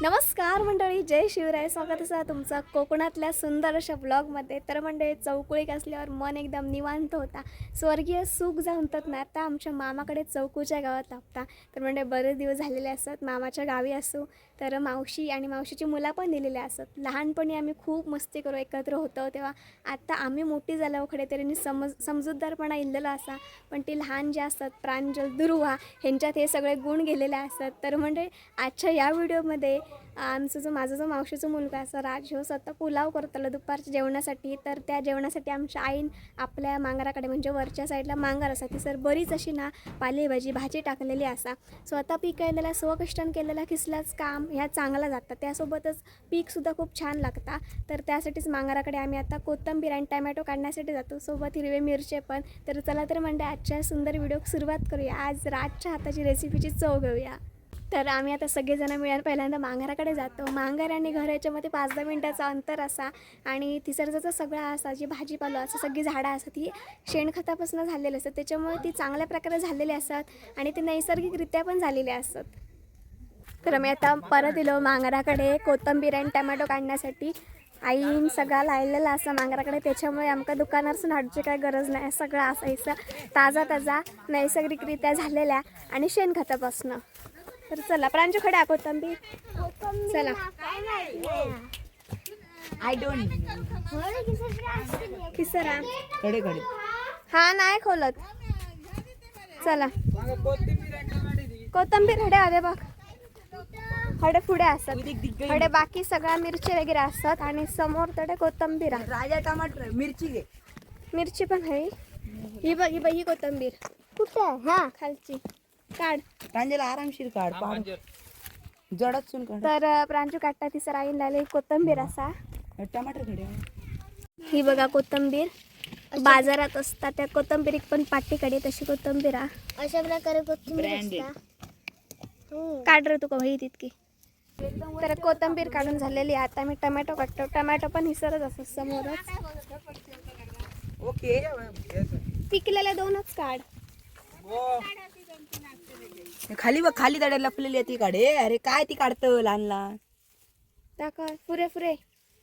नमस्कार मंडळी, जय शिवराय. स्वागत आहे तुमचं कोकणातल्या सुंदर अशा ब्लॉगमध्ये. तर मंडळी, चौकुळीक असल्यावर मन एकदम निवांत होता. स्वर्गीय सुख जाणतात ना. आता आमच्या मामाकडे चौकूच्या गावात लागता. तर म्हणजे बरेच दिवस झालेले असतात मामाच्या गावी असू. तर मावशी आणि मावशीची मुलं पण दिलेली असतात. लहानपणी आम्ही खूप मस्ती करू एकत्र होतो तेव्हा. आता आम्ही मोठी झाल्यावर खडे तरी समजूतदारपणा इल्लेला असा, पण ती लहान जे असतात प्रांजल, दुर्वा ह्यांच्यात हे सगळे गुण गेलेले असतात. तर म्हणजे आजच्या या व्हिडिओमध्ये माझा जो मावशीचा मुलगा असा राज ह्यो स्वतः पुलाव करतला दुपारच्या जेवणासाठी. तर त्या जेवणासाठी आमच्या आईन आपल्या मांगराकडे म्हणजे वरच्या साईडला मांगर असा ती सर बरीच अशी ना पालेभाजी भाजी टाकलेली असा. स्वतः पिकायलेला स्वकष्टान केलेला किसलाच काम ह्या चांगला जातात. त्यासोबतच पीकसुद्धा खूप छान लागता. तर त्यासाठीच मांगराकडे आम्ही आता कोथिंबीर आणि टमॅटो काढण्यासाठी जातो, सोबत हिरवे मिरचे पण. तर चला तर म्हणजे आजच्या सुंदर व्हिडिओ सुरुवात करूया. आज राजच्या हाताची रेसिपीची चव घेऊया. तर आम्ही आता सगळेजण मिळून पहिल्यांदा मांगराकडे जातो. मांगर आणि घर याच्यामध्ये 5-10 मिनटाचा अंतर असा. आणि तिसरचा सगळा असा जी भाजीपालो असं सगळी झाडं असतात ती शेणखतापासून झालेली असतात, त्याच्यामुळे ती चांगल्या प्रकारे झालेली असतात आणि ती नैसर्गिकरित्या पण झालेली असतात. तर आम्ही आता परत येलो मांगराकडे कोथिंबीर आणि टमॅटो काढण्यासाठी. आईन सगळा लायलेला असा मांगराकडे, त्याच्यामुळे आमका दुकानातून हाडूची काय गरज नाही. सगळं असायचं ताजा ताजा नैसर्गिकरित्या झालेल्या आणि शेणखतापासून. तर चला प्रांजू खडे कोथिंबीर चला. आय डोंट किसरा कडे कडे हा नाही खोलत. चला कोथिंबीर हडे आले बघ. हडे पुढे असतात, हडे बाकी सगळ्या मिरची वगैरे असतात आणि समोर तडे कोथिंबीर आहे. राजा टमाटर मिरची घे. मिरची पण आहे. ही बघ ही कोथिंबीर कुठे आहे? हा खालची काढ. प्रांजला आरामशीर काढ पाड जडत सुन काढ. तर प्रांजू काढता ती सर आईन लावली कोथिंबीर असा. टमाटर घडे. ही बघा कोथिंबीर बाजारात असतात त्या कोथिंबीर पण पाटीकडे तशी कोथिंबीर अशा प्रकारे कोथिंबीर काढ रे तुका भाई तितकी. तर कोथिंबीर काढून झालेली. आता मी टमॅटो काढतो. टमॅटो पण हिसरच असत समोरच. ओके पिकलेल्या 2च काढ. खाली बघ, खाली तडे लपलेली ती काढे. अरे काय ती काढत लहान लहान दाखव पुरे पुरे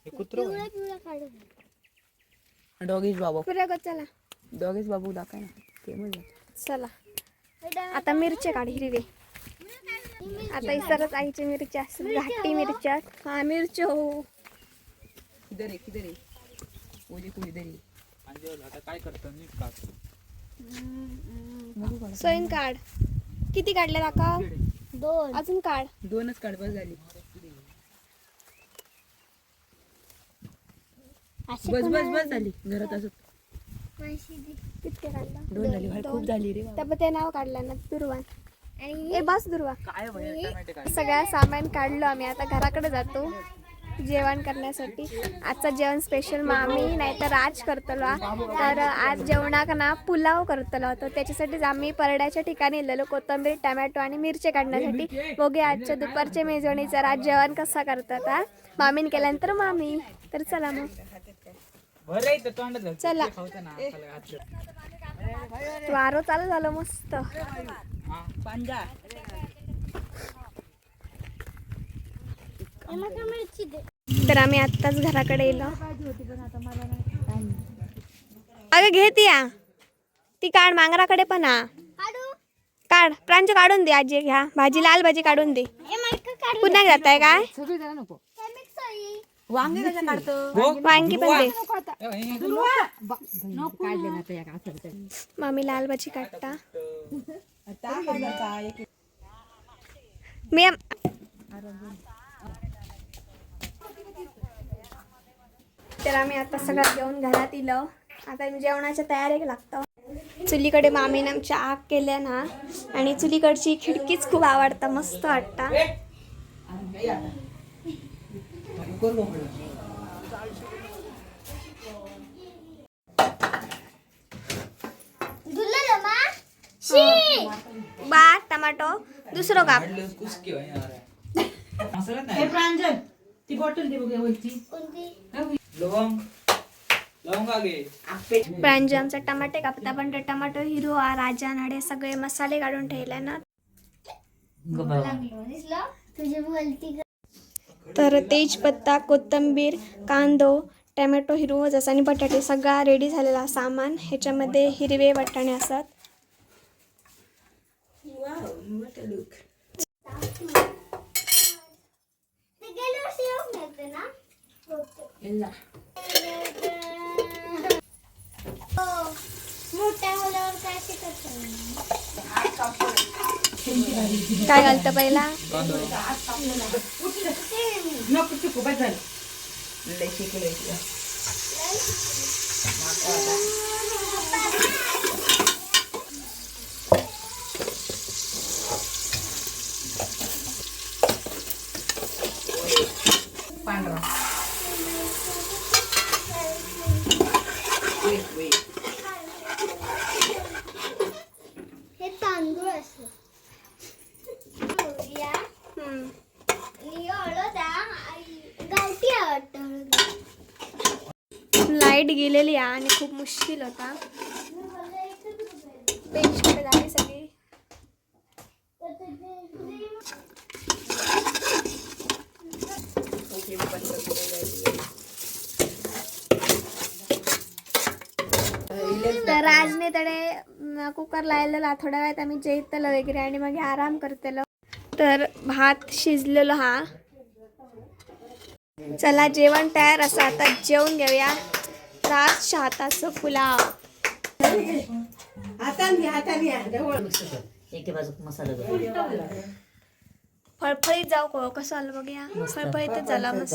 कुत्रो डॉगीज बाबू पुरे गो. चला डॉगीज बाबू दाखव ना फेमस. चला आता मिरची काढ हिरवी. आता इसरच आईची मिरची असते घाटी मिरच्या. हा मिरची हो किधर आहे किधर आहे ओजी तू इधर आहे. आता काय करतो नीट काढ. सोईन काढ. किती काढले दाखव? 2 अजून काढ. 2च काढ बस झाली. बस बस बस झाली घरात असत. कितके काढला? 2 झाली भाई खूप झाली रे. त्या ते नाव काढलं ना दुर्वा. ए बस दुर्वा. काय टमाटे काय सगळ्या सामान काढलो आम्ही. आता घराकडे जातो जेवण करण्यासाठी. आजचं जेवण स्पेशल मामी नाही तर राज करतलो. तर आज जेवणाक ना पुलाव करतलो. तर त्याच्यासाठीच आम्ही परड्याच्या ठिकाणी गेलेलो कोथिंबीर टमॅटो आणि मिरची काढण्यासाठी. बघूया आजच्या दुपारच्या मेजवानीचं राज जेवण कसा करतात. मामीन केल्यानंतर मामी. तर चला मग चला. वारो चालू झालं मस्त. पांजा तर आम्ही आत्ताच घराकडे येलो. अगं घे ती काढ मांगराकडे पण काढ. प्रांजू काढून दे. आजी घ्या भाजी लाल भाजी काढून दे. पुन्हा जाताय काय? वांगे कशा काढतो? वांगी पण दे. मामी लाल भाजी काढता. मी तर आम्ही आता सगळं घेऊन घरात इलो. आता जेवणाच्या तयारीक लागतो. चुलीकडे मामीने आमच्या आग केल्या ना आणि चुलीकडची खिडकीच खूप आवडता. मस्त वाटता. बा टमाटो दुसरं काप. प्रांजल ती बॉटल दे बघ वरची. लवंग लवंगा घे. प्रांजू आमचा टमाटे कापता. पण ते टमाटो हिरवा राजा नाडे सगळे मसाले काढून ठेवले ना. तर तेजपत्ता, कोथिंबीर, कांदो, टॅमॅटो, हिरवं जसा आणि बटाटे सगळा रेडी झालेला सामान. ह्याच्यामध्ये हिरवे वाटाणे असतात. काय घालतं पहिला? हे तांदूळ असं गावठी आवडतं. लाईट गेलेली आहे आणि खूप मुश्किल होता. पेजकडे झाली सगळी. तर राजने तडे कुकर लायलेला थोड्या वेळात आम्ही जेवतलो वगैरे आणि मग आराम करतलो. तर भात शिजलेलो हा. चला जेवण तयार असं आता जेवून घेऊया. राज हाताचं पुलाव. एके बाजूक मसाला फळफळीत जाऊ कसं आलं बघूया. फळफळीतच झाला मस्त.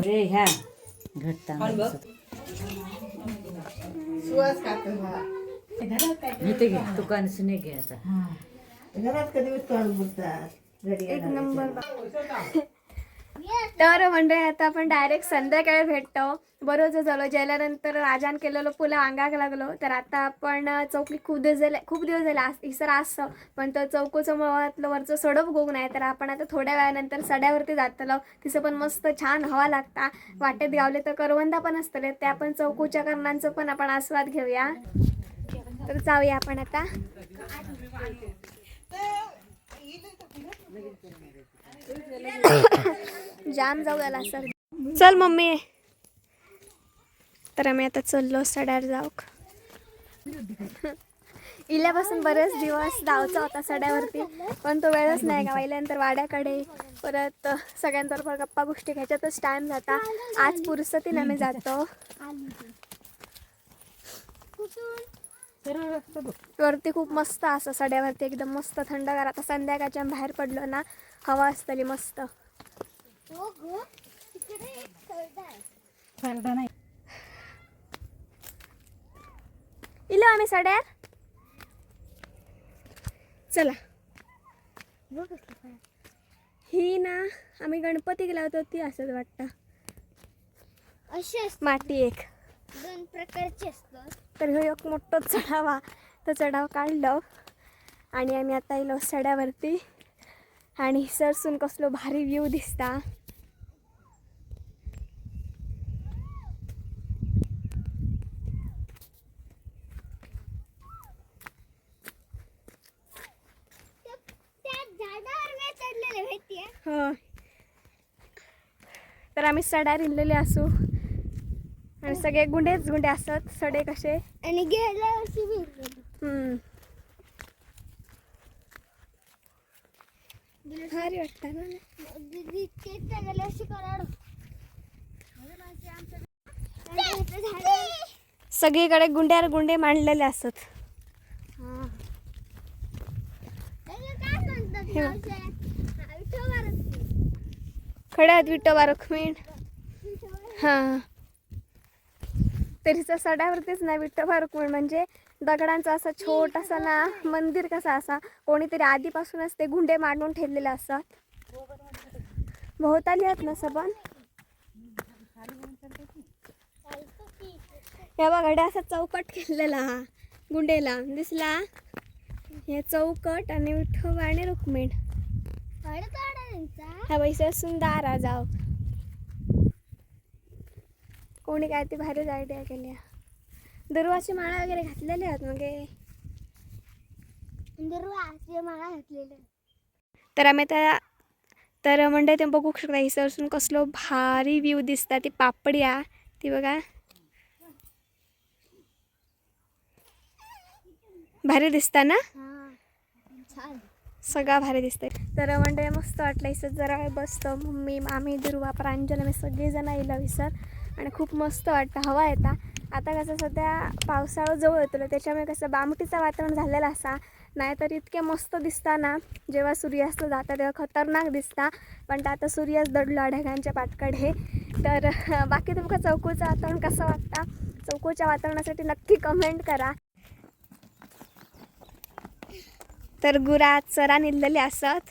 रे ह्या घट्टा इथे घे दुकान सुने घे आता एक नंबर. तर म्हणजे आता आपण डायरेक्ट संध्याकाळी भेटतो. बरोबर झालं. जेवल्यानंतर राजान केलेलं पुलाव अंगाक लागलो. तर आता आपण चौकी खूप दिवस झाले इसर असं पण तर चौकोचं मुळातलं वरचं सडप गोग नाही. तर आपण आता थोड्या वेळानंतर सड्यावरती जातलो. तिचं पण मस्त छान हवा लागता. वाटेत गावले तर करवंदा पण असतले. त्या पण चौकोच्या कारणांचं पण आपण आस्वाद घेऊया. तर जाऊया आपण आता. जाम जाऊ याला सर. चल मम्मी. तर आम्ही आता चाललो सड्यावर जाऊक. इल्यापासून बरेच दिवस जायचा होता सड्यावरती पण तो वेळच नाही गावायल्यानंतर वाड्याकडे परत सगळ्यांबरोबर गप्पा गोष्टी ह्याच्यातच टाइम जाता. आज पुरसतीने आम्ही जातो. वरती खूप मस्त असं सड्यावरती एकदम मस्त थंडगार. आता संध्याकाळच्या बाहेर पडलो ना हवा असतली मस्त. इलो आम्ही सड्यार. चला. ही ना आम्ही गणपती गेला होतो ती असत वाटतं. असे माती एक दोन प्रकारचे असतात. तर ह्यो एक मोठं चढावा. तो चढाव काढलं आणि आम्ही आता येलो सड्यावरती. आणि सरसून कसलो भारी व्ह्यू दिसता. हो. तर आम्ही सड्यावर इल्लेले असू आणि सगळे गुंडेच गुंडे असत. सडे कसे आणि गेल्या वर्षी भेटलो. भारी वाटतं ना. गेल्या वर्षी कराड सगळीकडे गुंड्यावर गुंडे मांडलेले असत. खड्यात विठोबा रुक्मिण. हां तरीचा सड्यावरतीच नाही विठोबा रुक्मिण म्हणजे दगडांचा असा छोटासा ना मंदिर कसा असा कोणीतरी आधीपासूनच ते गुंडे मांडून ठेवलेले असतात. भोवताली आहेत ना सबन. या बघा असा चौकट केलेला हा गुंडेला दिसला. हे चौकट आणि विठोबा आणि रुक्मिण ह्या पैसे सुंदर जाऊ. कोणी काय ती भारीच आयडिया केली. दुर्वाची माळा वगैरे घातलेली आहेत मग दुर्वाची माळा घातलेली. तर आम्ही त्या तर म्हणजे ते बघू शकता हिसरसून कसलो भारी व्ह्यू दिसता. ती पापड्या ती बघा भारी दिसता ना, छान. सगळा भारी दिसते. तर म्हणजे मस्त वाटलं इथं जरा वेळ बसतं. मम्मी मामी दुर्वा प्रांजल मी सगळेजण येईल विसर आणि खूप मस्त वाटतं. हवा येता. आता कसं सध्या पावसाळा जवळ येतो त्याच्यामुळे कसं बामटीचं वातावरण झालेलं असा, नाहीतर इतके मस्त दिसता ना जेव्हा सूर्यास्त जाता तेव्हा खतरनाक दिसता. पण आता सूर्यास्त दडलो ढगांच्या पाटकडे. तर बाकी तुमका चौकूचं वातावरण कसं वाटतं, चौकूच्या वातावरणासाठी नक्की कमेंट करा. तर गुरा चरा निघलेले असत,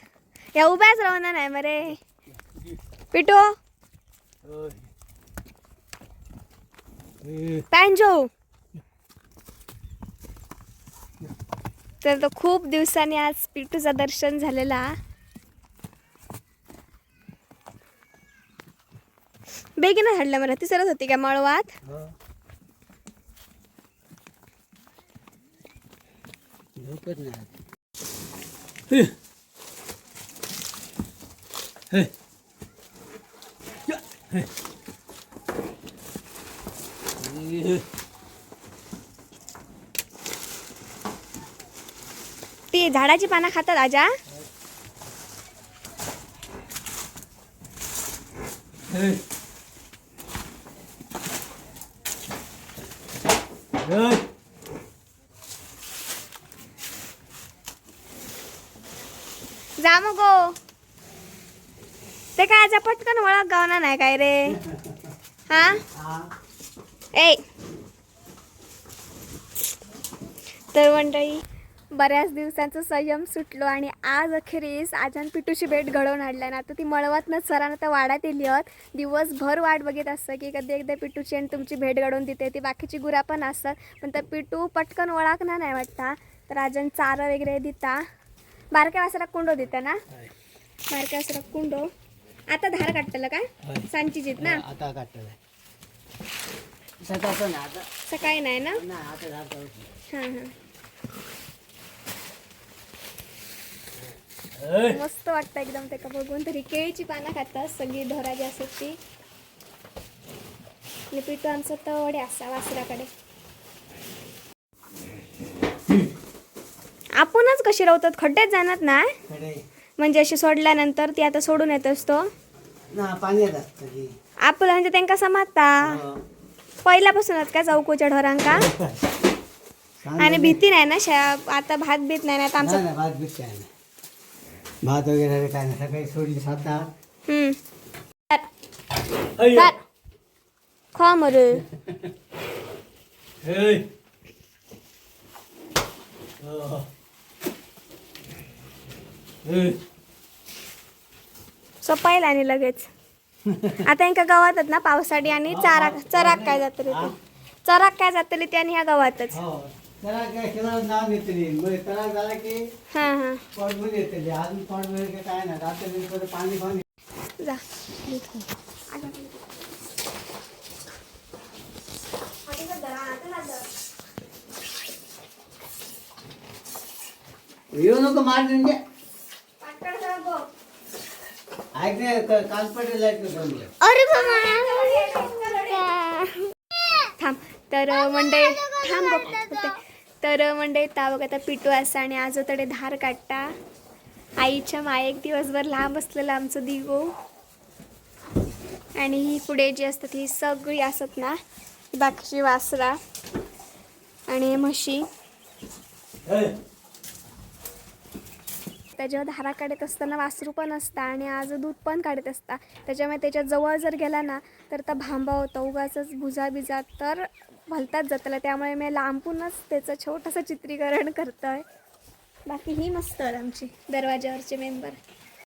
या उभ्याच राहणार नाही मरे पिटो पॅन्जो. तर तो खूप दिवसांनी आज पिटूचं दर्शन झालेला. बेगीन हडलं मला ती सरत होती का मळवात. ती झाडाची पानं खातात आजा. जा मग गो. ते काय आजा पटकन ओळख गावना नाही काय रे. हा ए तर मंडळी बऱ्याच दिवसांचा संयम सुटलो आणि आज अखेरीस आजान पिटूची भेट घडवून आणल्या ना. आता ती मळवतनं सरानं तर वाड्यात येली आहेत. दिवसभर वाट बघत असतं की कधी एकदा पिटूची आणि तुमची भेट घडवून देते. ती बाकीची गुरा पण असतात पण तर पिटू पटकन ओळखणार नाही वाटता. तर आजान चारा वगैरे देता. बारक्या वासरा कुंडो देता ना, बारक्या वासरा कुंडो. आता धार काढतलं काय सांचीजीत ना, आता काढतलं सकाळी नाही ना. हां हां मस्त वाटतं एकदम ते का बघून. तरी केळीची पानं खातात सगळी ढोराची असत ती. आणि पिटू आमचं तवडे असा वासराकडे. आपणच कशी राहतात खड्ड्यात जाणार ना, म्हणजे अशी सोडल्यानंतर ती आता सोडून येत असतो आपलं म्हणजे त्यांका समजता पहिल्यापासूनच का चौकोच्या ढोरांका. आणि भीती नाही ना आता भात बीत नाही ना आमचं भात बीत काय नाही, भात वगैरे काय नाही. सकाळी सोडली साता खा मरे. सपायला आणि लगेच आता यांका गावातच ना पावसाळी आणि चराक काय जातली ते, चराक काय जातली ते आणि ह्या गावातच. नाव घेतली तलाक झाला की हां हां पडवून येते. अजून पडवून काय नाही, रात्री पाणी पाणी जा. येऊ नको मार देऊन द्या. ऐक नाही काल पडेल अरे थांब. तर मंडई थांब बघते. तर मंडई ता बघ आता पिटू असा आणि आजोकडे धार काढता. आईच्या मायेक दिवसभर लांब असलेलं आमचं दिगो. आणि ही पुढे जी असतात ही सगळी असत ना, बाकीची वासरा आणि म्हशी. त्याच्यावर धारा काढत असताना वासरू पण असता आणि आज दूध पण काढत असता. त्याच्यामुळे त्याच्या जवळ जर गेला ना तर तो भांबा होता उगाच भुजा बिजा तर भलताच जातला. त्यामुळे मी लांबूनच त्याचं छोटंसं चित्रीकरण करतोय. बाकी ही मस्त आमची दरवाज्यावरचे मेंबर.